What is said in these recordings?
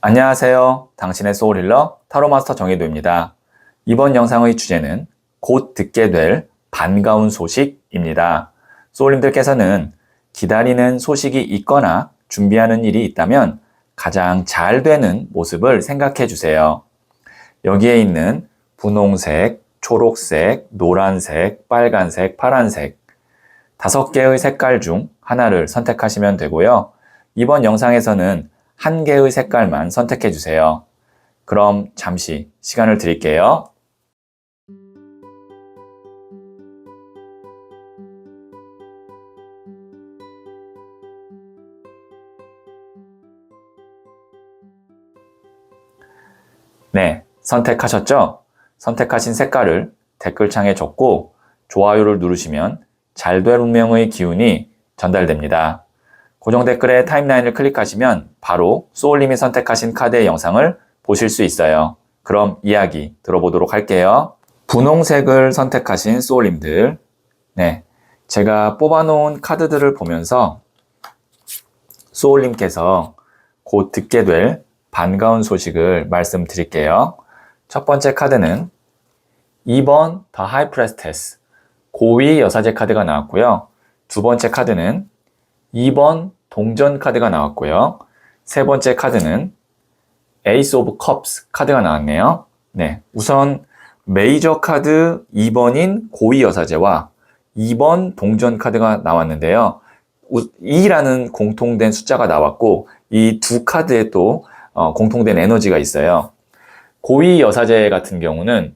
안녕하세요. 당신의 소울힐러 타로마스터 정혜도입니다. 이번 영상의 주제는 곧 듣게 될 반가운 소식입니다. 소울님들께서는 기다리는 소식이 있거나 준비하는 일이 있다면 가장 잘 되는 모습을 생각해 주세요. 여기에 있는 분홍색, 초록색, 노란색, 빨간색, 파란색 5개의 색깔 중 하나를 선택하시면 되고요. 이번 영상에서는 한 개의 색깔만 선택해 주세요. 그럼 잠시 시간을 드릴게요. 네, 선택하셨죠? 선택하신 색깔을 댓글창에 적고 좋아요를 누르시면 잘 될 운명의 기운이 전달됩니다. 고정 댓글에 타임라인을 클릭하시면 바로 소울님이 선택하신 카드의 영상을 보실 수 있어요. 그럼 이야기 들어보도록 할게요. 분홍색을 선택하신 소울님들, 네, 제가 뽑아놓은 카드들을 보면서 소울님께서 곧 듣게 될 반가운 소식을 말씀드릴게요. 첫 번째 카드는 2번 The High Priestess, 고위 여사제 카드가 나왔고요. 두 번째 카드는 2번 동전 카드가 나왔고요. 세 번째 카드는 Ace of Cups 카드가 나왔네요. 네, 우선 메이저 카드 2번인 고위 여사제와 2번 동전 카드가 나왔는데요. 2라는 공통된 숫자가 나왔고 이 두 카드에 또 공통된 에너지가 있어요. 고위 여사제 같은 경우는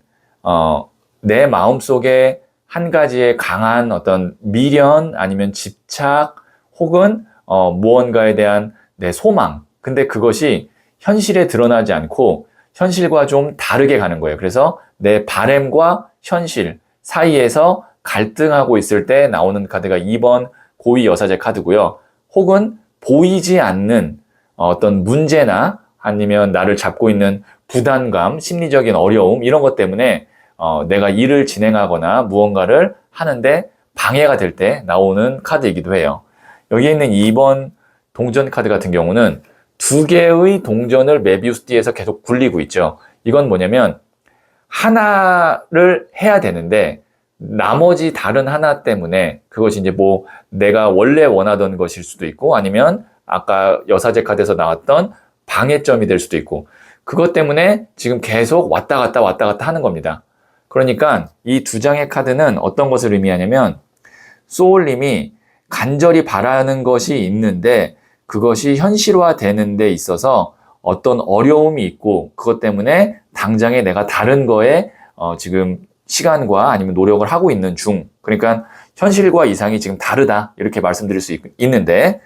내 마음속에 한 가지의 강한 어떤 미련 아니면 집착 혹은 무언가에 대한 내 소망, 근데 그것이 현실에 드러나지 않고 현실과 좀 다르게 가는 거예요. 그래서 내 바램과 현실 사이에서 갈등하고 있을 때 나오는 카드가 2번 고위 여사제 카드고요. 혹은 보이지 않는 어떤 문제나 아니면 나를 잡고 있는 부담감, 심리적인 어려움 이런 것 때문에 내가 일을 진행하거나 무언가를 하는데 방해가 될 때 나오는 카드이기도 해요. 여기에 있는 2번 동전 카드 같은 경우는 2개의 동전을 메비우스띠에서 계속 굴리고 있죠. 이건 뭐냐면 하나를 해야 되는데 나머지 다른 하나 때문에 그것이 이제 뭐 내가 원래 원하던 것일 수도 있고 아니면 아까 여사제 카드에서 나왔던 방해점이 될 수도 있고 그것 때문에 지금 계속 왔다 갔다 하는 겁니다. 그러니까 이 두 장의 카드는 어떤 것을 의미하냐면 소울님이 간절히 바라는 것이 있는데 그것이 현실화되는 데 있어서 어떤 어려움이 있고 그것 때문에 당장에 내가 다른 거에 지금 시간과 아니면 노력을 하고 있는 중, 그러니까 현실과 이상이 지금 다르다 이렇게 말씀드릴 수 있는데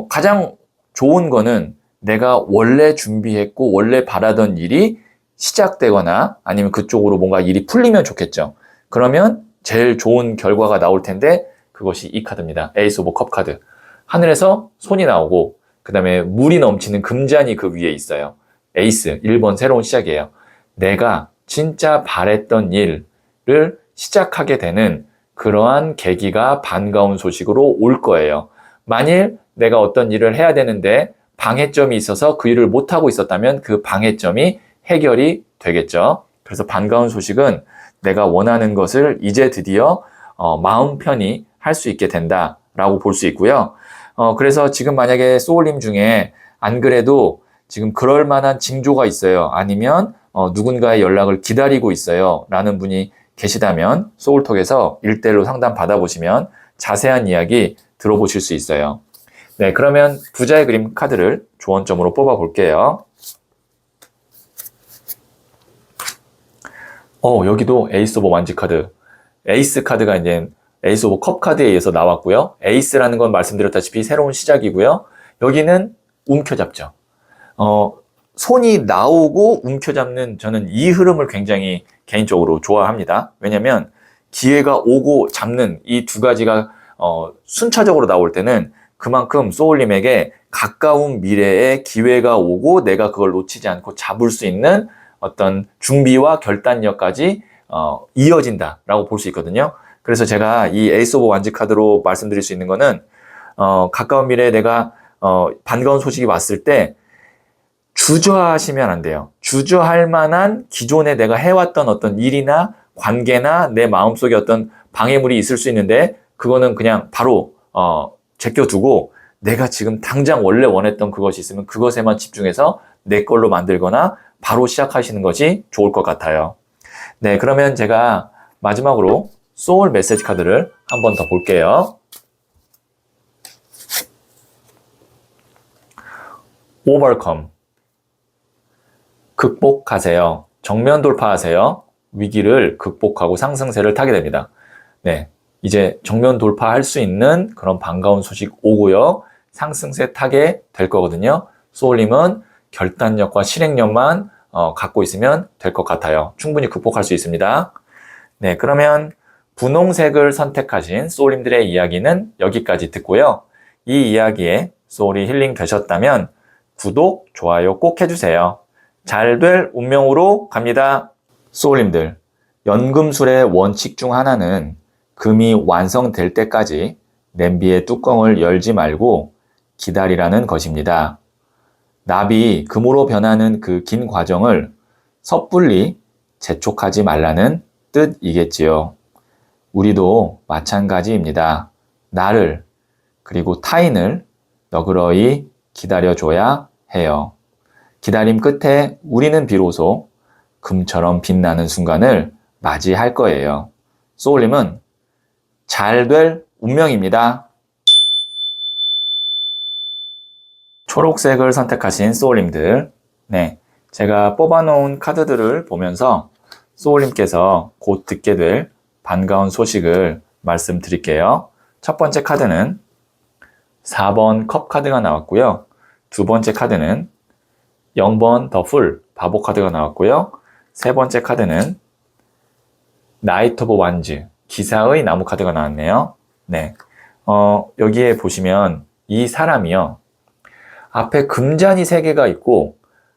가장 좋은 거는 내가 원래 준비했고 원래 바라던 일이 시작되거나 아니면 그쪽으로 뭔가 일이 풀리면 좋겠죠. 그러면 제일 좋은 결과가 나올 텐데 그것이 이 카드입니다. 에이스 오브 컵 카드. 하늘에서 손이 나오고 그 다음에 물이 넘치는 금잔이 그 위에 있어요. 에이스, 1번 새로운 시작이에요. 내가 진짜 바랬던 일을 시작하게 되는 그러한 계기가 반가운 소식으로 올 거예요. 만일 내가 어떤 일을 해야 되는데 방해점이 있어서 그 일을 못하고 있었다면 그 방해점이 해결이 되겠죠. 그래서 반가운 소식은 내가 원하는 것을 이제 드디어 마음 편히 할 수 있게 된다라고 볼 수 있고요. 그래서 지금 만약에 소울님 중에 안 그래도 지금 그럴 만한 징조가 있어요. 아니면 누군가의 연락을 기다리고 있어요. 라는 분이 계시다면 소울톡에서 1대1로 상담 받아보시면 자세한 이야기 들어보실 수 있어요. 네, 그러면 부자의 그림 카드를 조언점으로 뽑아 볼게요. 여기도 에이스 오브 완지 카드. 에이스 카드가 이제 에이스 오브 컵 카드에 의해서 나왔고요. 에이스라는 건 말씀드렸다시피 새로운 시작이고요. 여기는 움켜잡죠. 손이 나오고 움켜잡는 저는 이 흐름을 굉장히 개인적으로 좋아합니다. 왜냐면 기회가 오고 잡는 이 두 가지가 순차적으로 나올 때는 그만큼 소울님에게 가까운 미래에 기회가 오고 내가 그걸 놓치지 않고 잡을 수 있는 어떤 준비와 결단력까지 이어진다라고 볼 수 있거든요. 그래서 제가 이 에이스 오브 완지 카드로 말씀드릴 수 있는 거는 가까운 미래에 내가 반가운 소식이 왔을 때 주저하시면 안 돼요. 주저할 만한 기존에 내가 해왔던 어떤 일이나 관계나 내 마음속에 어떤 방해물이 있을 수 있는데 그거는 그냥 바로 제껴두고 내가 지금 당장 원래 원했던 그것이 있으면 그것에만 집중해서 내 걸로 만들거나 바로 시작하시는 것이 좋을 것 같아요. 네, 그러면 제가 마지막으로 소울 메시지 카드를 한 번 더 볼게요. overcome. 극복하세요. 정면 돌파하세요. 위기를 극복하고 상승세를 타게 됩니다. 네, 이제 정면 돌파할 수 있는 그런 반가운 소식 오고요. 상승세 타게 될 거거든요. 소울님은 결단력과 실행력만 갖고 있으면 될 것 같아요. 충분히 극복할 수 있습니다. 네, 그러면 분홍색을 선택하신 소울님들의 이야기는 여기까지 듣고요. 이 이야기에 소울이 힐링 되셨다면 구독, 좋아요 꼭 해주세요. 잘 될 운명으로 갑니다. 소울님들, 연금술의 원칙 중 하나는 금이 완성될 때까지 냄비의 뚜껑을 열지 말고 기다리라는 것입니다. 납이 금으로 변하는 그 긴 과정을 섣불리 재촉하지 말라는 뜻이겠지요. 우리도 마찬가지입니다. 나를 그리고 타인을 너그러이 기다려줘야 해요. 기다림 끝에 우리는 비로소 금처럼 빛나는 순간을 맞이할 거예요. 소울님은 잘 될 운명입니다. 초록색을 선택하신 소울님들, 네, 제가 뽑아놓은 카드들을 보면서 소울님께서 곧 듣게 될 반가운 소식을 말씀드릴게요. 첫 번째 카드는 4번 컵 카드가 나왔고요. 두 번째 카드는 0번 더 풀 바보 카드가 나왔고요. 세 번째 카드는 나이트 오브 완즈 기사의 나무 카드가 나왔네요. 네, 여기에 보시면 이 사람이요. 앞에 금잔이 3개가 있고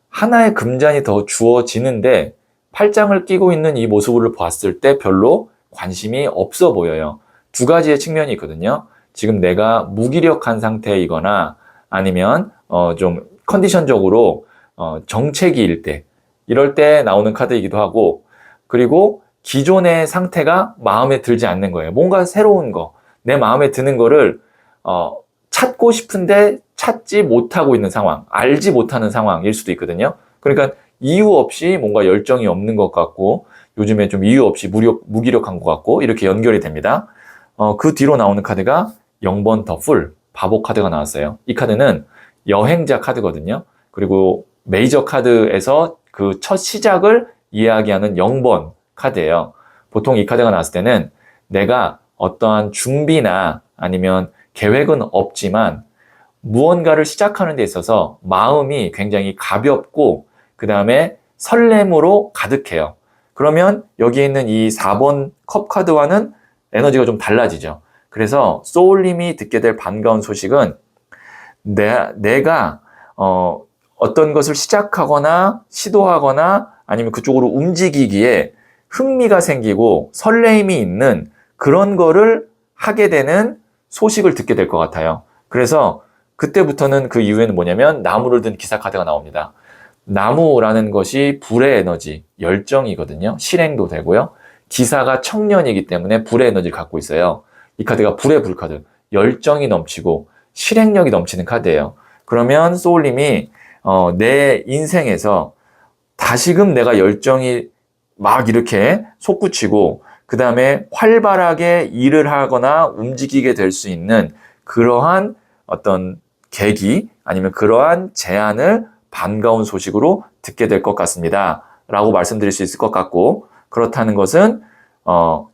하나의 금잔이 더 주어지는데 팔짱을 끼고 있는 이 모습을 봤을 때 별로 관심이 없어 보여요. 두 가지의 측면이 있거든요. 지금 내가 무기력한 상태이거나 아니면 좀 컨디션적으로 정체기일 때 이럴 때 나오는 카드이기도 하고 그리고 기존의 상태가 마음에 들지 않는 거예요. 뭔가 새로운 거, 내 마음에 드는 거를 찾고 싶은데 찾지 못하고 있는 상황, 알지 못하는 상황일 수도 있거든요. 그러니까 이유 없이 뭔가 열정이 없는 것 같고 요즘에 좀 이유 없이 무기력한 것 같고 이렇게 연결이 됩니다. 그 뒤로 나오는 카드가 0번 더 풀, 바보 카드가 나왔어요. 이 카드는 여행자 카드거든요. 그리고 메이저 카드에서 그 첫 시작을 이야기하는 0번 카드예요. 보통 이 카드가 나왔을 때는 내가 어떠한 준비나 아니면 계획은 없지만 무언가를 시작하는 데 있어서 마음이 굉장히 가볍고 그 다음에 설렘으로 가득해요. 그러면 여기에 있는 이 4번 컵 카드와는 에너지가 좀 달라지죠. 그래서 소울님이 듣게 될 반가운 소식은 내가 어떤 것을 시작하거나 시도하거나 아니면 그쪽으로 움직이기에 흥미가 생기고 설레임이 있는 그런 거를 하게 되는 소식을 듣게 될 것 같아요. 그래서 그때부터는 그 이후에는 뭐냐면 나무를 든 기사 카드가 나옵니다. 나무라는 것이 불의 에너지, 열정이거든요. 실행도 되고요. 기사가 청년이기 때문에 불의 에너지를 갖고 있어요. 이 카드가 불의 불 카드, 열정이 넘치고 실행력이 넘치는 카드예요. 그러면 소울님이 내 인생에서 다시금 내가 열정이 막 이렇게 솟구치고 그 다음에 활발하게 일을 하거나 움직이게 될 수 있는 그러한 어떤 계기 아니면 그러한 제안을 반가운 소식으로 듣게 될 것 같습니다. 라고 말씀드릴 수 있을 것 같고 그렇다는 것은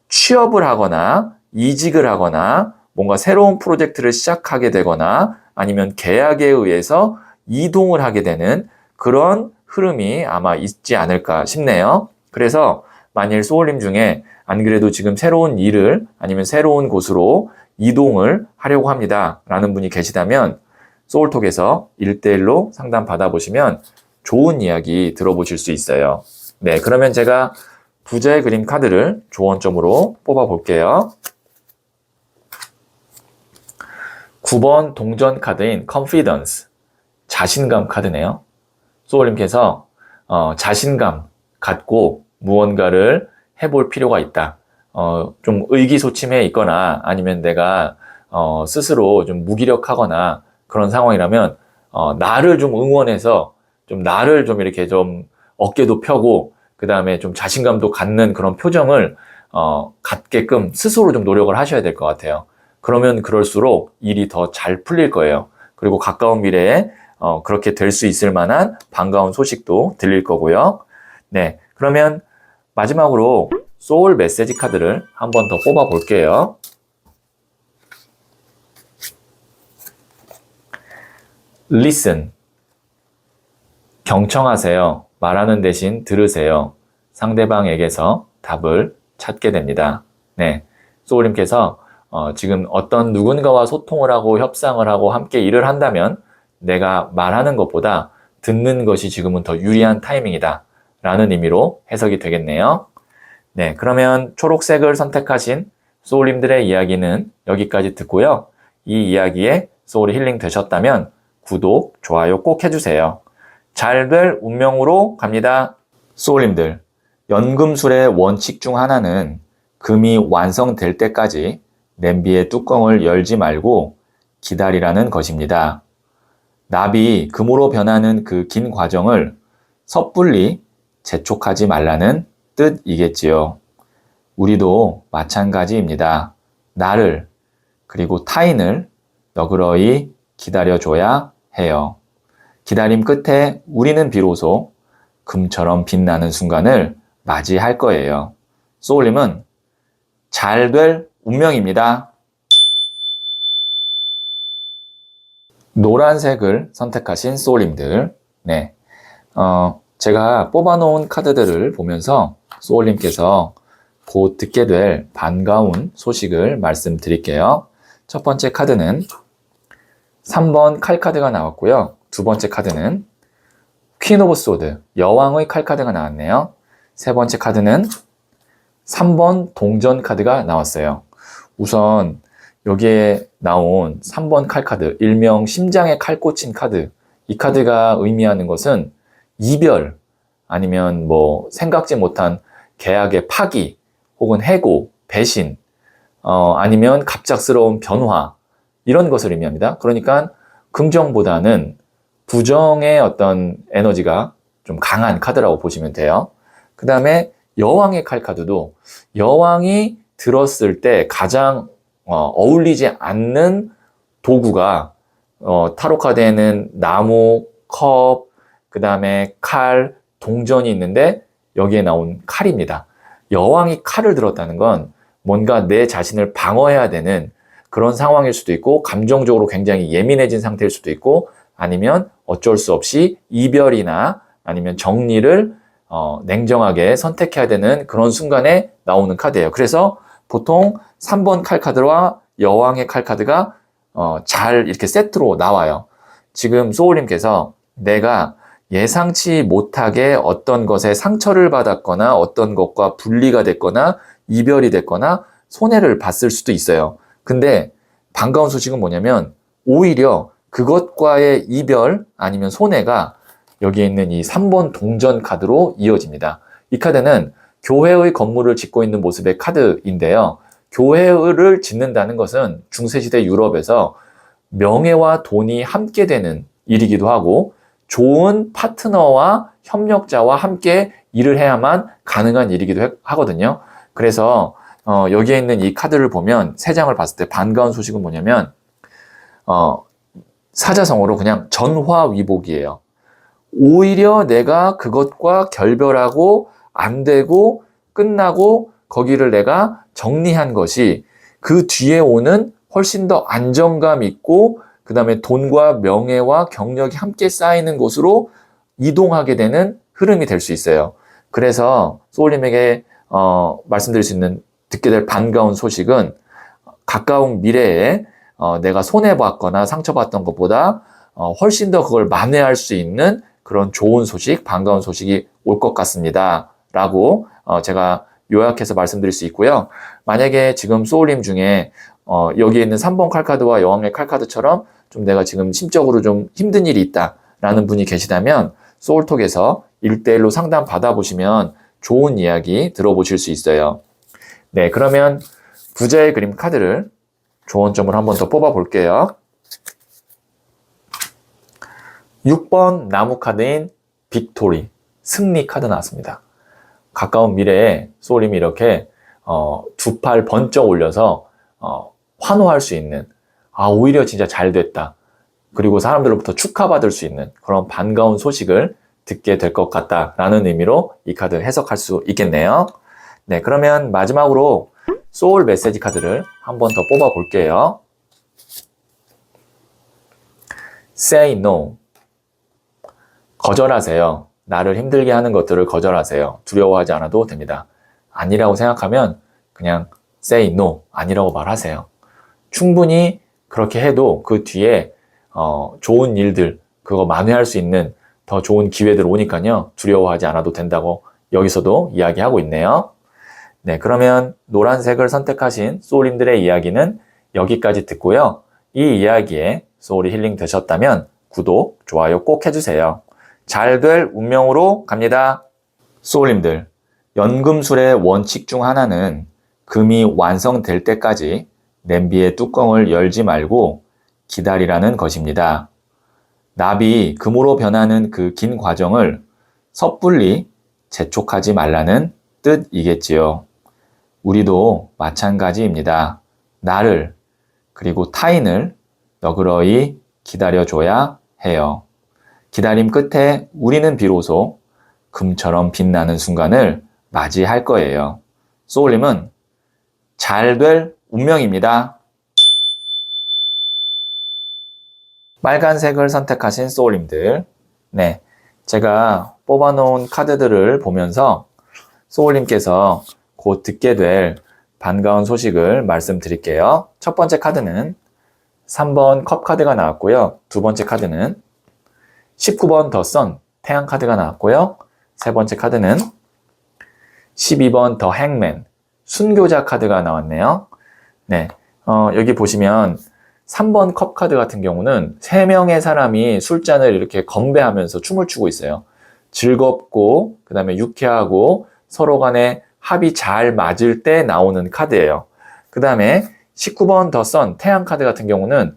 취업을 하거나 이직을 하거나 뭔가 새로운 프로젝트를 시작하게 되거나 아니면 계약에 의해서 이동을 하게 되는 그런 흐름이 아마 있지 않을까 싶네요. 그래서 만일 소울님 중에 안 그래도 지금 새로운 일을 아니면 새로운 곳으로 이동을 하려고 합니다 라는 분이 계시다면 소울톡에서 1대1로 상담 받아보시면 좋은 이야기 들어보실 수 있어요. 네, 그러면 제가 부자의 그림 카드를 조언점으로 뽑아볼게요. 9번 동전 카드인 Confidence, 자신감 카드네요. 소울님께서 자신감 갖고 무언가를 해볼 필요가 있다. 좀 의기소침해 있거나 아니면 내가 스스로 좀 무기력하거나 그런 상황이라면 나를 좀 응원해서 좀 나를 좀 이렇게 좀 어깨도 펴고 그 다음에 좀 자신감도 갖는 그런 표정을 갖게끔 스스로 좀 노력을 하셔야 될 것 같아요. 그러면 그럴수록 일이 더 잘 풀릴 거예요. 그리고 가까운 미래에 그렇게 될 수 있을 만한 반가운 소식도 들릴 거고요. 네, 그러면 마지막으로 소울 메시지 카드를 한 번 더 뽑아 볼게요. Listen. 경청하세요. 말하는 대신 들으세요. 상대방에게서 답을 찾게 됩니다. 네, 소울님께서 지금 어떤 누군가와 소통을 하고 협상을 하고 함께 일을 한다면 내가 말하는 것보다 듣는 것이 지금은 더 유리한 타이밍이다 라는 의미로 해석이 되겠네요. 네, 그러면 초록색을 선택하신 소울님들의 이야기는 여기까지 듣고요. 이 이야기에 소울이 힐링 되셨다면 구독, 좋아요 꼭 해주세요. 잘 될 운명으로 갑니다. 소울님들, 연금술의 원칙 중 하나는 금이 완성될 때까지 냄비의 뚜껑을 열지 말고 기다리라는 것입니다. 납이 금으로 변하는 그 긴 과정을 섣불리 재촉하지 말라는 뜻이겠지요. 우리도 마찬가지입니다. 나를 그리고 타인을 너그러이 기다려줘야 해요. 기다림 끝에 우리는 비로소 금처럼 빛나는 순간을 맞이할 거예요. 소울님은 잘 될 운명입니다. 노란색을 선택하신 소울님들, 네, 제가 뽑아놓은 카드들을 보면서 소울님께서 곧 듣게 될 반가운 소식을 말씀드릴게요. 첫 번째 카드는 3번 칼 카드가 나왔고요. 두 번째 카드는 퀸 오브 소드, 여왕의 칼 카드가 나왔네요. 세 번째 카드는 3번 동전 카드가 나왔어요. 우선 여기에 나온 3번 칼 카드, 일명 심장에 칼 꽂힌 카드, 이 카드가 의미하는 것은 이별, 아니면 뭐 생각지 못한 계약의 파기, 혹은 해고, 배신, 아니면 갑작스러운 변화, 이런 것을 의미합니다. 그러니까 긍정보다는 부정의 어떤 에너지가 좀 강한 카드라고 보시면 돼요. 그 다음에 여왕의 칼 카드도 여왕이 들었을 때 가장 어울리지 않는 도구가 타로 카드에는 나무, 컵, 그 다음에 칼, 동전이 있는데 여기에 나온 칼입니다. 여왕이 칼을 들었다는 건 뭔가 내 자신을 방어해야 되는 그런 상황일 수도 있고, 감정적으로 굉장히 예민해진 상태일 수도 있고, 아니면 어쩔 수 없이 이별이나 아니면 정리를 냉정하게 선택해야 되는 그런 순간에 나오는 카드예요. 그래서 보통 3번 칼 카드와 여왕의 칼 카드가 잘 이렇게 세트로 나와요. 지금 소울님께서 내가 예상치 못하게 어떤 것에 상처를 받았거나 어떤 것과 분리가 됐거나 이별이 됐거나 손해를 봤을 수도 있어요. 근데 반가운 소식은 뭐냐면 오히려 그것과의 이별 아니면 손해가 여기에 있는 이 3번 동전 카드로 이어집니다. 이 카드는 교회의 건물을 짓고 있는 모습의 카드인데요. 교회를 짓는다는 것은 중세시대 유럽에서 명예와 돈이 함께 되는 일이기도 하고, 좋은 파트너와 협력자와 함께 일을 해야만 가능한 일이기도 하거든요. 그래서 여기에 있는 이 카드를 보면, 세 장을 봤을 때 반가운 소식은 뭐냐면 사자성어로 그냥 전화위복이에요. 오히려 내가 그것과 결별하고 안 되고 끝나고 거기를 내가 정리한 것이 그 뒤에 오는 훨씬 더 안정감 있고, 그 다음에 돈과 명예와 경력이 함께 쌓이는 곳으로 이동하게 되는 흐름이 될 수 있어요. 그래서 소울님에게 말씀드릴 수 있는, 듣게 될 반가운 소식은 가까운 미래에 내가 손해봤거나 상처받던 것보다 훨씬 더 그걸 만회할 수 있는 그런 좋은 소식, 반가운 소식이 올 것 같습니다 라고 제가 요약해서 말씀드릴 수 있고요. 만약에 지금 소울님 중에 여기에 있는 3번 칼카드와 여왕의 칼카드처럼 좀 내가 지금 심적으로 좀 힘든 일이 있다 라는 분이 계시다면 소울톡에서 1대1로 상담 받아보시면 좋은 이야기 들어보실 수 있어요. 네, 그러면 부자의 그림 카드를 조언점을 한번 더 뽑아 볼게요. 6번 나무 카드인 빅토리, 승리 카드 나왔습니다. 가까운 미래에 소울님이 이렇게 두 팔 번쩍 올려서 환호할 수 있는, 오히려 진짜 잘 됐다, 그리고 사람들로부터 축하받을 수 있는 그런 반가운 소식을 듣게 될 것 같다라는 의미로 이 카드 해석할 수 있겠네요. 네, 그러면 마지막으로 소울 메시지 카드를 한 번 더 뽑아 볼게요. Say no. 거절하세요. 나를 힘들게 하는 것들을 거절하세요. 두려워하지 않아도 됩니다. 아니라고 생각하면 그냥 say no, 아니라고 말하세요. 충분히 그렇게 해도 그 뒤에 좋은 일들, 그거 만회할 수 있는 더 좋은 기회들 오니까요. 두려워하지 않아도 된다고 여기서도 이야기하고 있네요. 네, 그러면 노란색을 선택하신 소울님들의 이야기는 여기까지 듣고요. 이 이야기에 소울이 힐링 되셨다면 구독, 좋아요 꼭 해주세요. 잘 될 운명으로 갑니다. 소울님들, 연금술의 원칙 중 하나는 금이 완성될 때까지 냄비의 뚜껑을 열지 말고 기다리라는 것입니다. 납이 금으로 변하는 그 긴 과정을 섣불리 재촉하지 말라는 뜻이겠지요. 우리도 마찬가지입니다. 나를, 그리고 타인을 너그러이 기다려줘야 해요. 기다림 끝에 우리는 비로소 금처럼 빛나는 순간을 맞이할 거예요. 소울님은 잘 될 운명입니다. 빨간색을 선택하신 소울님들, 네, 제가 뽑아놓은 카드들을 보면서 소울님께서 곧 듣게 될 반가운 소식을 말씀드릴게요. 첫 번째 카드는 3번 컵 카드가 나왔고요. 두 번째 카드는 19번 더 선, 태양 카드가 나왔고요. 세 번째 카드는 12번 더 행맨, 순교자 카드가 나왔네요. 네, 여기 보시면 3번 컵 카드 같은 경우는 3명의 사람이 술잔을 이렇게 건배하면서 춤을 추고 있어요. 즐겁고 그 다음에 유쾌하고 서로 간에 합이 잘 맞을 때 나오는 카드예요. 그 다음에 19번 더 선, 태양 카드 같은 경우는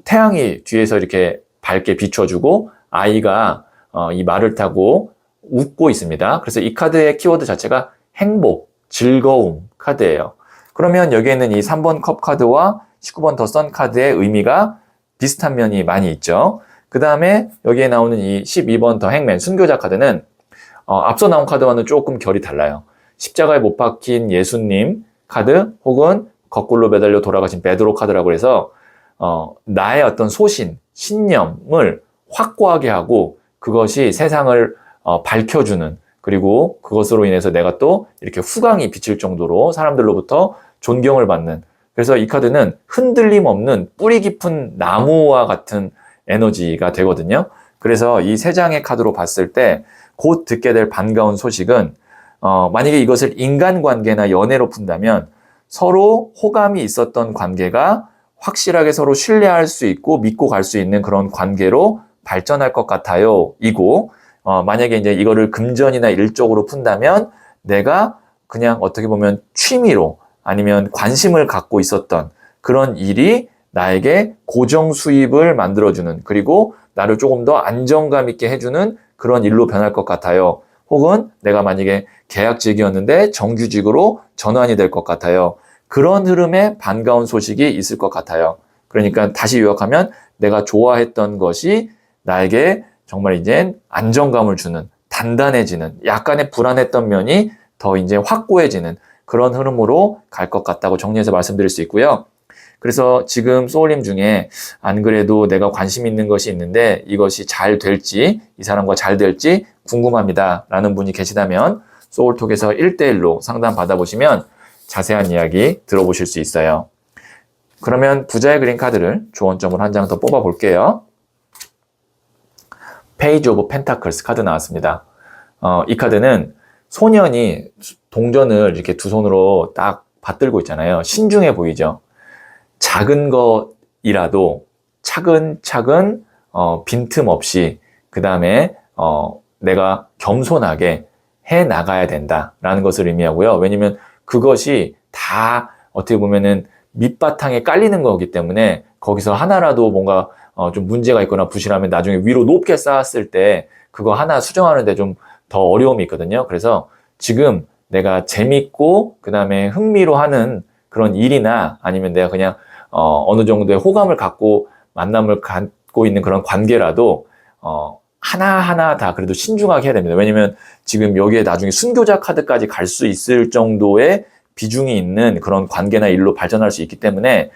태양이 뒤에서 이렇게 밝게 비춰주고 아이가 이 말을 타고 웃고 있습니다. 그래서 이 카드의 키워드 자체가 행복, 즐거움 카드예요. 그러면 여기에 있는 이 3번 컵 카드와 19번 더 선 카드의 의미가 비슷한 면이 많이 있죠. 그 다음에 여기에 나오는 이 12번 더 행맨, 순교자 카드는 앞서 나온 카드와는 조금 결이 달라요. 십자가에 못 박힌 예수님 카드 혹은 거꾸로 매달려 돌아가신 베드로 카드라고 해서 나의 어떤 소신, 신념을 확고하게 하고 그것이 세상을 밝혀주는, 그리고 그것으로 인해서 내가 또 이렇게 후광이 비칠 정도로 사람들로부터 존경을 받는, 그래서 이 카드는 흔들림 없는 뿌리 깊은 나무와 같은 에너지가 되거든요. 그래서 이 세 장의 카드로 봤을 때 곧 듣게 될 반가운 소식은 만약에 이것을 인간관계나 연애로 푼다면 서로 호감이 있었던 관계가 확실하게 서로 신뢰할 수 있고 믿고 갈 수 있는 그런 관계로 발전할 것 같아요. 이고 만약에 이제 이거를 금전이나 일적으로 푼다면 내가 그냥 어떻게 보면 취미로 아니면 관심을 갖고 있었던 그런 일이 나에게 고정 수입을 만들어주는, 그리고 나를 조금 더 안정감 있게 해주는 그런 일로 변할 것 같아요. 혹은 내가 만약에 계약직이었는데 정규직으로 전환이 될 것 같아요. 그런 흐름에 반가운 소식이 있을 것 같아요. 그러니까 다시 요약하면 내가 좋아했던 것이 나에게 정말 이제 안정감을 주는, 단단해지는, 약간의 불안했던 면이 더 이제 확고해지는 그런 흐름으로 갈 것 같다고 정리해서 말씀드릴 수 있고요. 그래서 지금 소울님 중에 안 그래도 내가 관심 있는 것이 있는데 이것이 잘 될지, 이 사람과 잘 될지 궁금합니다 라는 분이 계시다면 소울톡에서 1대1로 상담 받아보시면 자세한 이야기 들어보실 수 있어요. 그러면 부자의 그린 카드를 조언점을 한 장 더 뽑아 볼게요. 페이지 오브 펜타클스 카드 나왔습니다. 이 카드는 소년이 동전을 이렇게 두 손으로 딱 받들고 있잖아요. 신중해 보이죠? 작은 것이라도 차근차근 빈틈없이, 그 다음에 내가 겸손하게 해 나가야 된다라는 것을 의미하고요. 왜냐면 그것이 다 어떻게 보면은 밑바탕에 깔리는 거기 때문에 거기서 하나라도 뭔가 좀 문제가 있거나 부실하면 나중에 위로 높게 쌓았을 때 그거 하나 수정하는데 좀 더 어려움이 있거든요. 그래서 지금 내가 재밌고 그 다음에 흥미로 하는 그런 일이나 아니면 내가 그냥 어느 정도의 호감을 갖고 만남을 갖고 있는 그런 관계라도 하나하나 다 그래도 신중하게 해야 됩니다. 왜냐면 지금 여기에 나중에 순교자 카드까지 갈 수 있을 정도의 비중이 있는 그런 관계나 일로 발전할 수 있기 때문에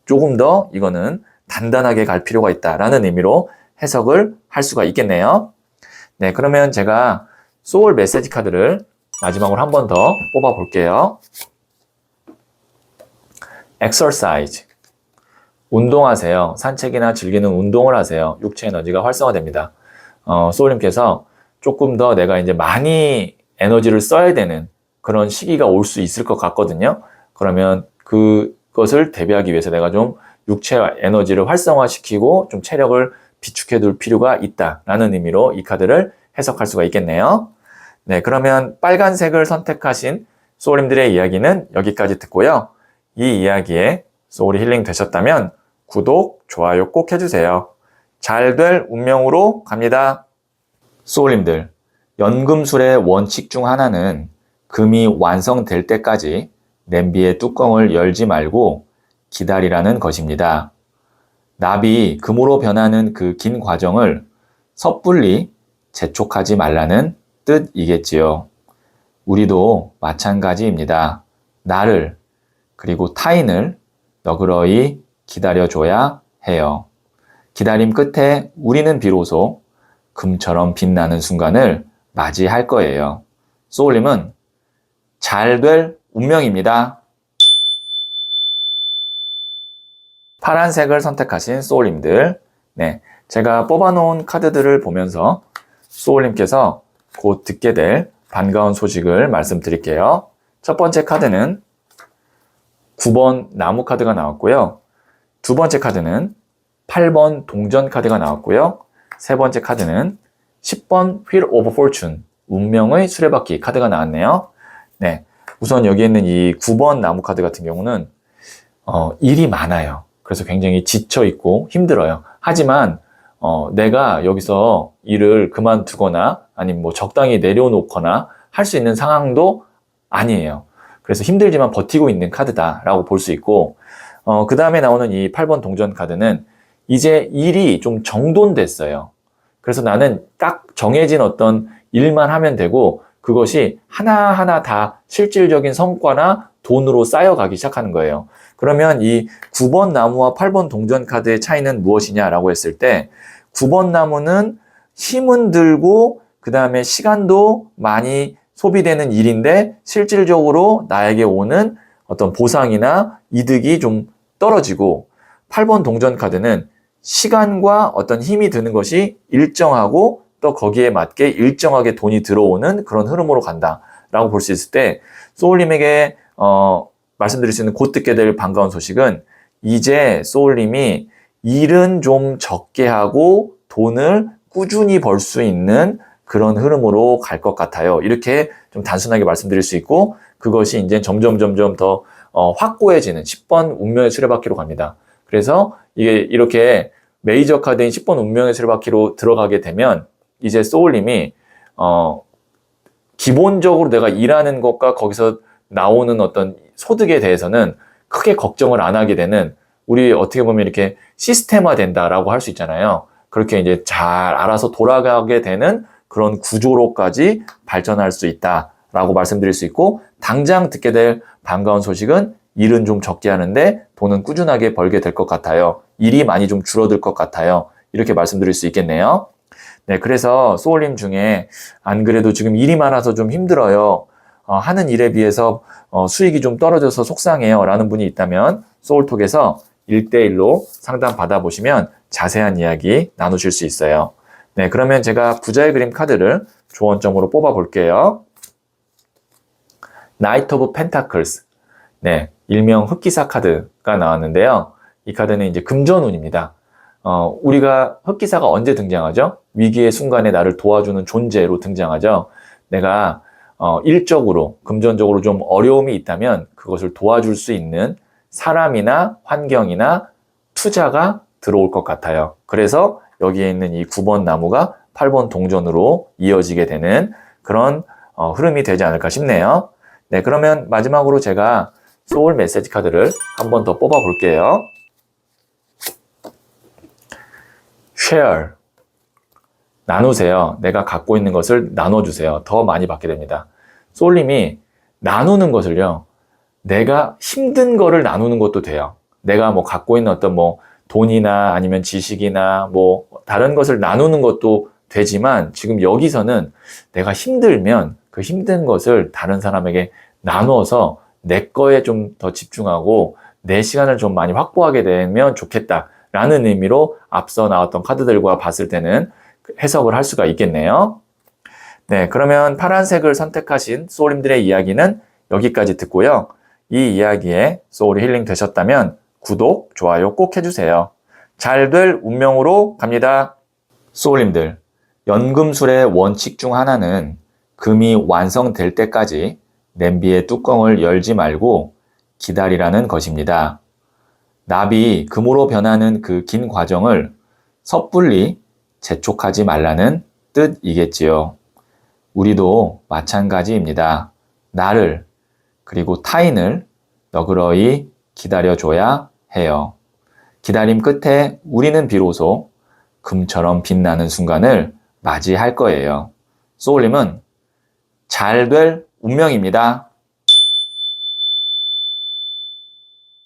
조금 더 이거는 단단하게 갈 필요가 있다라는 의미로 해석을 할 수가 있겠네요. 네, 그러면 제가 소울 메시지 카드를 마지막으로 한 번 더 뽑아 볼게요. exercise. 운동하세요. 산책이나 즐기는 운동을 하세요. 육체 에너지가 활성화됩니다. 소울님께서 조금 더 내가 이제 많이 에너지를 써야 되는 그런 시기가 올 수 있을 것 같거든요. 그러면 그것을 대비하기 위해서 내가 좀 육체 에너지를 활성화시키고 좀 체력을 비축해 둘 필요가 있다라는 의미로 이 카드를 해석할 수가 있겠네요. 네, 그러면 빨간색을 선택하신 소울님들의 이야기는 여기까지 듣고요. 이 이야기에 소울이 힐링 되셨다면 구독, 좋아요 꼭 해주세요. 잘 될 운명으로 갑니다. 소울님들, 연금술의 원칙 중 하나는 금이 완성될 때까지 냄비의 뚜껑을 열지 말고 기다리라는 것입니다. 납이 금으로 변하는 그 긴 과정을 섣불리 재촉하지 말라는 뜻이겠지요. 우리도 마찬가지입니다. 나를 그리고 타인을 너그러이 기다려줘야 해요. 기다림 끝에 우리는 비로소 금처럼 빛나는 순간을 맞이할 거예요. 소울님은 잘 될 운명입니다. 파란색을 선택하신 소울님들, 네, 제가 뽑아놓은 카드들을 보면서 소울님께서 곧 듣게 될 반가운 소식을 말씀드릴게요. 첫 번째 카드는 9번 나무 카드가 나왔고요. 두 번째 카드는 8번 동전 카드가 나왔고요. 세 번째 카드는 10번 Wheel of Fortune, 운명의 수레바퀴 카드가 나왔네요. 네, 우선 여기 있는 이 9번 나무 카드 같은 경우는 일이 많아요. 그래서 굉장히 지쳐있고 힘들어요. 하지만 내가 여기서 일을 그만두거나 아니면 뭐 적당히 내려놓거나 할 수 있는 상황도 아니에요. 그래서 힘들지만 버티고 있는 카드다라고 볼 수 있고 그 다음에 나오는 이 8번 동전 카드는 이제 일이 좀 정돈됐어요. 그래서 나는 딱 정해진 어떤 일만 하면 되고 그것이 하나하나 다 실질적인 성과나 돈으로 쌓여가기 시작하는 거예요. 그러면 이 9번 나무와 8번 동전 카드의 차이는 무엇이냐라고 했을 때 9번 나무는 힘은 들고 그 다음에 시간도 많이 소비되는 일인데 실질적으로 나에게 오는 어떤 보상이나 이득이 좀 떨어지고 8번 동전 카드는 시간과 어떤 힘이 드는 것이 일정하고 또 거기에 맞게 일정하게 돈이 들어오는 그런 흐름으로 간다라고 볼 수 있을 때 소울님에게 말씀드릴 수 있는 곧 듣게 될 반가운 소식은 이제 소울님이 일은 좀 적게 하고 돈을 꾸준히 벌 수 있는 그런 흐름으로 갈 것 같아요. 이렇게 좀 단순하게 말씀드릴 수 있고 그것이 이제 점점 더 확고해지는 10번 운명의 수레바퀴로 갑니다. 그래서 이게 이렇게 메이저 카드인 10번 운명의 수레바퀴로 들어가게 되면 이제 소울님이 기본적으로 내가 일하는 것과 거기서 나오는 어떤 소득에 대해서는 크게 걱정을 안 하게 되는 우리 어떻게 보면 이렇게 시스템화 된다라고 할 수 있잖아요. 그렇게 이제 잘 알아서 돌아가게 되는 그런 구조로까지 발전할 수 있다라고 말씀드릴 수 있고 당장 듣게 될 반가운 소식은 일은 좀 적게 하는데 돈은 꾸준하게 벌게 될 것 같아요. 일이 많이 좀 줄어들 것 같아요. 이렇게 말씀드릴 수 있겠네요. 네, 그래서 소울님 중에 안 그래도 지금 일이 많아서 좀 힘들어요. 하는 일에 비해서 수익이 좀 떨어져서 속상해요. 라는 분이 있다면 소울톡에서 1대1로 상담 받아보시면 자세한 이야기 나누실 수 있어요. 네, 그러면 제가 부자의 그림 카드를 조언점으로 뽑아 볼게요. 나이트 오브 펜타클스. 네, 일명 흑기사 카드가 나왔는데요. 이 카드는 이제 금전운입니다. 우리가 흑기사가 언제 등장하죠? 위기의 순간에 나를 도와주는 존재로 등장하죠. 내가 일적으로, 금전적으로 좀 어려움이 있다면 그것을 도와줄 수 있는 사람이나 환경이나 투자가 들어올 것 같아요. 그래서 여기에 있는 이 9번 나무가 8번 동전으로 이어지게 되는 그런 흐름이 되지 않을까 싶네요. 네, 그러면 마지막으로 제가 소울 메시지 카드를 한 번 더 뽑아 볼게요. share. 나누세요. 내가 갖고 있는 것을 나눠주세요. 더 많이 받게 됩니다. 소울님이 나누는 것을요, 내가 힘든 거를 나누는 것도 돼요. 내가 뭐 갖고 있는 어떤 뭐 돈이나 아니면 지식이나 뭐 다른 것을 나누는 것도 되지만 지금 여기서는 내가 힘들면 그 힘든 것을 다른 사람에게 나누어서 내 거에 좀 더 집중하고 내 시간을 좀 많이 확보하게 되면 좋겠다라는 의미로 앞서 나왔던 카드들과 봤을 때는 해석을 할 수가 있겠네요. 네, 그러면 파란색을 선택하신 소울님들의 이야기는 여기까지 듣고요. 이 이야기에 소울이 힐링 되셨다면 구독, 좋아요 꼭 해주세요. 잘 될 운명으로 갑니다. 소울님들, 연금술의 원칙 중 하나는 금이 완성될 때까지 냄비의 뚜껑을 열지 말고 기다리라는 것입니다. 납이 금으로 변하는 그 긴 과정을 섣불리 재촉하지 말라는 뜻이겠지요. 우리도 마찬가지입니다. 나를 그리고 타인을 너그러이 기다려줘야 해요. 기다림 끝에 우리는 비로소 금처럼 빛나는 순간을 맞이할 거예요. 소울님은 잘 될 운명입니다.